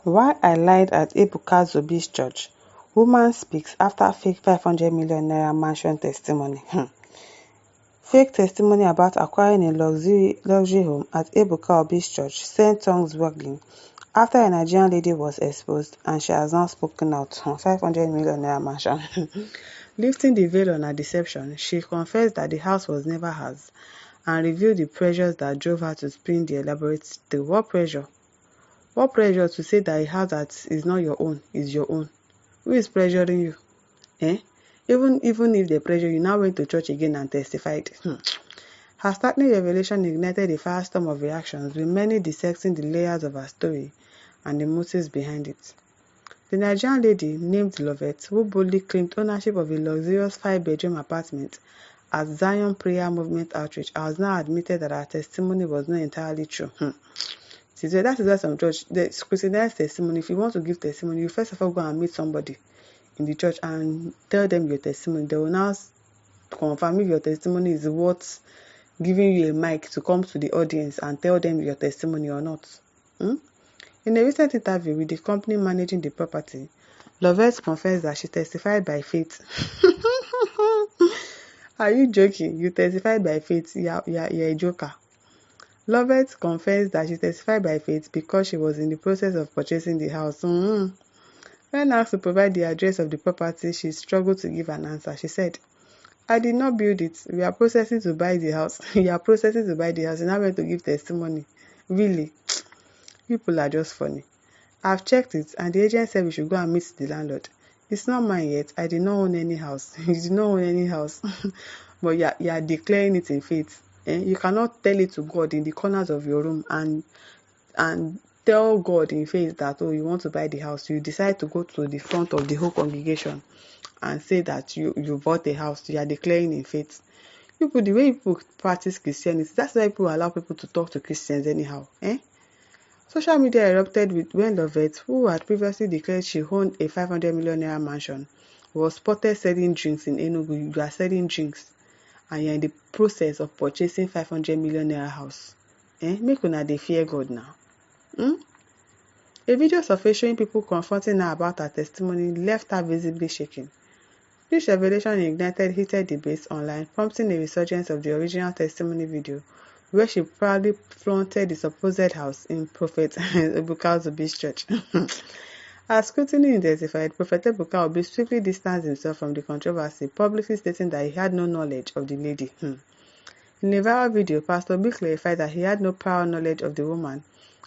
Why I lied at EBUKA Obi's church. Woman speaks after fake 500 million naira mansion testimony. Fake testimony about acquiring a luxury home at EBUKA Obi's church sent tongues wagging after a Nigerian lady was exposed and she has now spoken out on 500 million naira mansion. Lifting the veil on her deception, she confessed that the house was never hers and revealed the pressures that drove her to spin the elaborate tale. What pressure? What pressure to say that a house that is not your own is your own? Who is pressuring you? Even if they pressure you, now went to church again and testified. Her startling revelation ignited a firestorm of reactions, with many dissecting the layers of her story and the motives behind it. The Nigerian lady, named Lovett, who boldly claimed ownership of a luxurious 5-bedroom apartment at Zion Prayer Movement Outreach, has now admitted that her testimony was not entirely true. That is why some church, the scrutinized testimony, if you want to give testimony, you first of all go and meet somebody in the church and tell them your testimony. They will now confirm if your testimony is worth giving you a mic to come to the audience and tell them your testimony or not. In a recent interview with the company managing the property, Lovett confessed that she testified by faith. Are you joking? You testified by faith? You're a joker. Lovett confessed that she testified by faith because she was in the process of purchasing the house. When asked to provide the address of the property, she struggled to give an answer. She said, "I did not build it. We are processing to buy the house." You are processing to buy the house. You're not going to give testimony. Really? People are just funny. I've checked it and the agent said we should go and meet the landlord. It's not mine yet. I did not own any house. You did not own any house. But you are declaring it in faith. You cannot tell it to God in the corners of your room and tell God in faith that, oh, you want to buy the house. You decide to go to the front of the whole congregation and say that you bought a house. You are declaring in faith. People, the way people practice Christianity, that's why people allow people to talk to Christians anyhow. Social media erupted when Lovett, who had previously declared she owned a 500 million naira mansion, was spotted selling drinks in Enugu. You are selling drinks and you're in the process of purchasing 500 million naira house. Make una dey fear God now. A video surfaced showing people confronting her about her testimony left her visibly shaking. This revelation ignited heated debates online, prompting a resurgence of the original testimony video, where she proudly flaunted the supposed house in Prophet EBUKA Obi's church. As scrutiny intensified, Prophet EBUKA Obi swiftly distanced himself from the controversy, publicly stating that he had no knowledge of the lady. In a viral video, Pastor Obi clarified that he had no prior knowledge of the woman,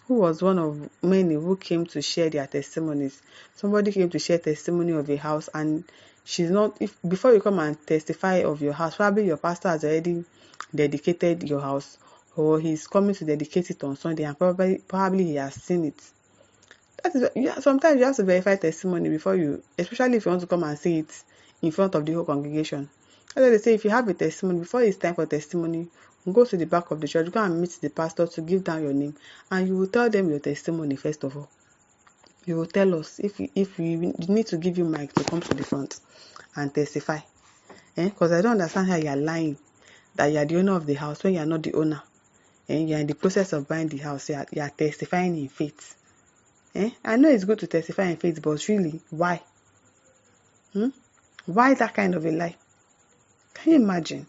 who was one of many who came to share their testimonies. Somebody came to share testimony of a house, and she's not. Before you come and testify of your house, probably your pastor has already dedicated your house, or he's coming to dedicate it on Sunday, and probably he has seen it. Sometimes you have to verify testimony before you, especially if you want to come and say it in front of the whole congregation. As they say, if you have a testimony, before it's time for testimony, go to the back of the church, go and meet the pastor to give down your name, and you will tell them your testimony first of all. You will tell us if we need to give you mic to come to the front and testify. Because I don't understand how you are lying that you are the owner of the house when you are not the owner. You are in the process of buying the house. You are testifying in faith. I know it's good to testify in faith, but really, why? Why that kind of a lie? Can you imagine?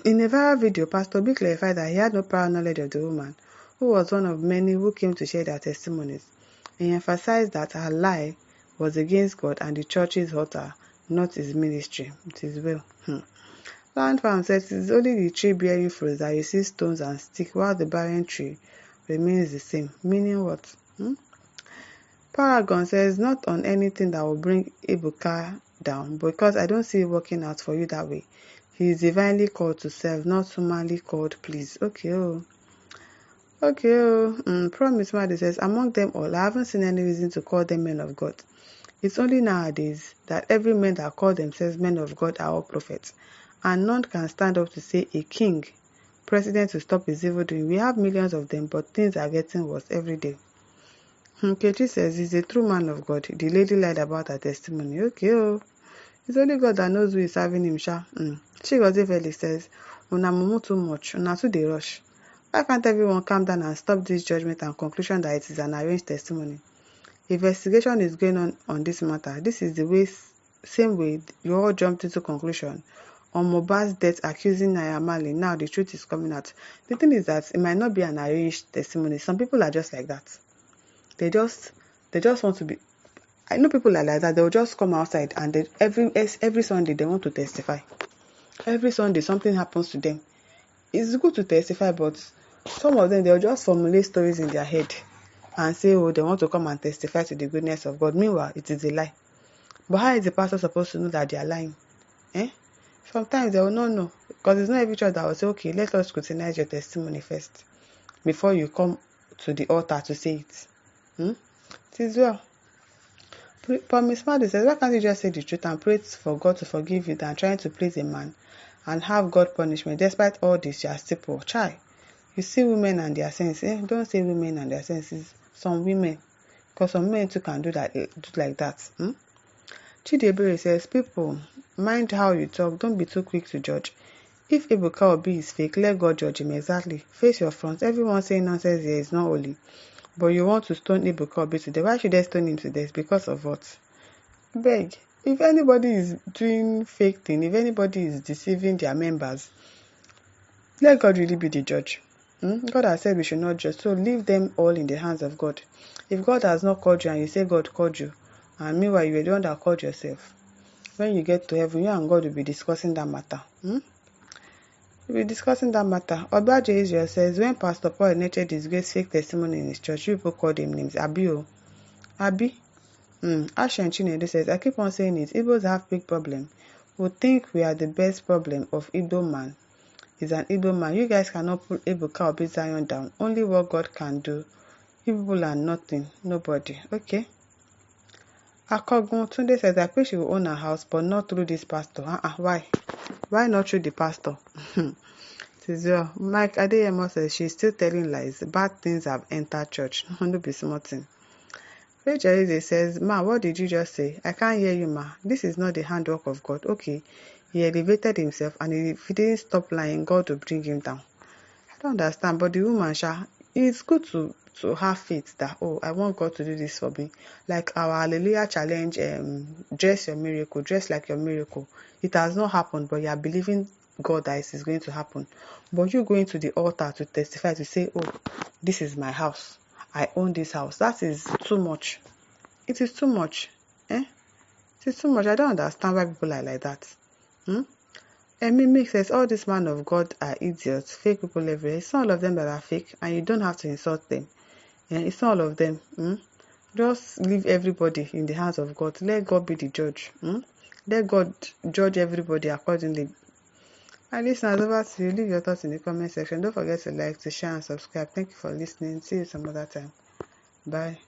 In a viral video, Pastor B clarified that he had no prior knowledge of the woman, who was one of many who came to share their testimonies. He emphasized that her lie was against God and the church's altar, not his ministry. It is well. Land Farm says it is only the tree bearing fruits that receives stones and sticks, while the barren tree remains the same. Meaning what? Paragon says, not on anything that will bring EBUKA down, because I don't see it working out for you that way. He is divinely called to serve, not humanly called, please. Okay. Promise Madi says, among them all, I haven't seen any reason to call them men of God. It's only nowadays that every man that call themselves men of God are all prophets, and none can stand up to say a king, president, to stop his evil doing. We have millions of them, but things are getting worse every day. Kechi says he's a true man of God. The lady lied about her testimony. It's only God that knows who is serving him, sha. Chigozie Felix says, una mumu too much, una too dey rush. Why can't everyone calm down and stop this judgment and conclusion that it is an arranged testimony? Investigation is going on this matter. This is the same way you all jumped into conclusion on Mohbad's death, accusing Naira Marley. Now the truth is coming out. The thing is that it might not be an arranged testimony. Some people are just like that. They just want to be. I know people are like that. They will just come outside and every Sunday they want to testify. Every Sunday something happens to them. It's good to testify, but some of them, they'll just formulate stories in their head and say, oh, they want to come and testify to the goodness of God. Meanwhile, it is a lie. But how is the pastor supposed to know that they are lying? Sometimes they will not know, because it's not every church that will say, okay, let us scrutinize your testimony first before you come to the altar to say it. It is well. Promise Madu says, why can't you just say the truth and pray for God to forgive you than trying to please a man and have God punishment? Despite all this, you are still poor. Chai, you see women and their senses. Don't say women and their senses. Some women, because some men too can do like that. Chidebere says, people, mind how you talk. Don't be too quick to judge. If EBUKA Obi is fake, let God judge him. Exactly. Face your front. Everyone saying nonsense here is not holy. But you want to stone EBUKA Obi to death. Why should they stone him to death? Because of what? Beg. If anybody is doing fake thing, if anybody is deceiving their members, let God really be the judge. God has said we should not judge. So leave them all in the hands of God. If God has not called you and you say God called you, and meanwhile you were the one that called yourself, when you get to heaven, you and God will be discussing that matter. You'll be discussing that matter. Obaje Israel says, when Pastor Paul Eneche disgraced fake testimony in his church, people called him names. Abi. Ashen Chinedu says, I keep on saying it. Igbos have big problem. We think we are the best problem of Igbo man. Is an Igbo man. You guys cannot put EBUKA Obi Zion down. Only what God can do. You people are nothing. Nobody. Okay. Akogun Tunde says, I wish she will own a house, but not through this pastor. Why? Why not through the pastor? Mike Adeyemo says, she's still telling lies. Bad things have entered church. No be smart thing. Rachel Eze says, Ma, what did you just say? I can't hear you, Ma. This is not the handwork of God. Okay. He elevated himself, and if he didn't stop lying, God will bring him down. I don't understand, but the woman, it's good to have faith that, oh, I want God to do this for me. Like our Hallelujah challenge, dress your miracle, dress like your miracle. It has not happened, but you are believing God that it is going to happen. But you going to the altar to testify, to say, oh, this is my house. I own this house. That is too much. It is too much. It is too much. I don't understand why people are like that. Mimic says, all these men of God are idiots, fake people everywhere. It's not all of them that are fake, and you don't have to insult them. It's not all of them. Just leave everybody in the hands of God. Let God be the judge. Let God judge everybody accordingly. And listeners, over to you. Leave your thoughts in the comment section. Don't forget to like, to share, and subscribe. Thank you for listening. See you some other time. Bye.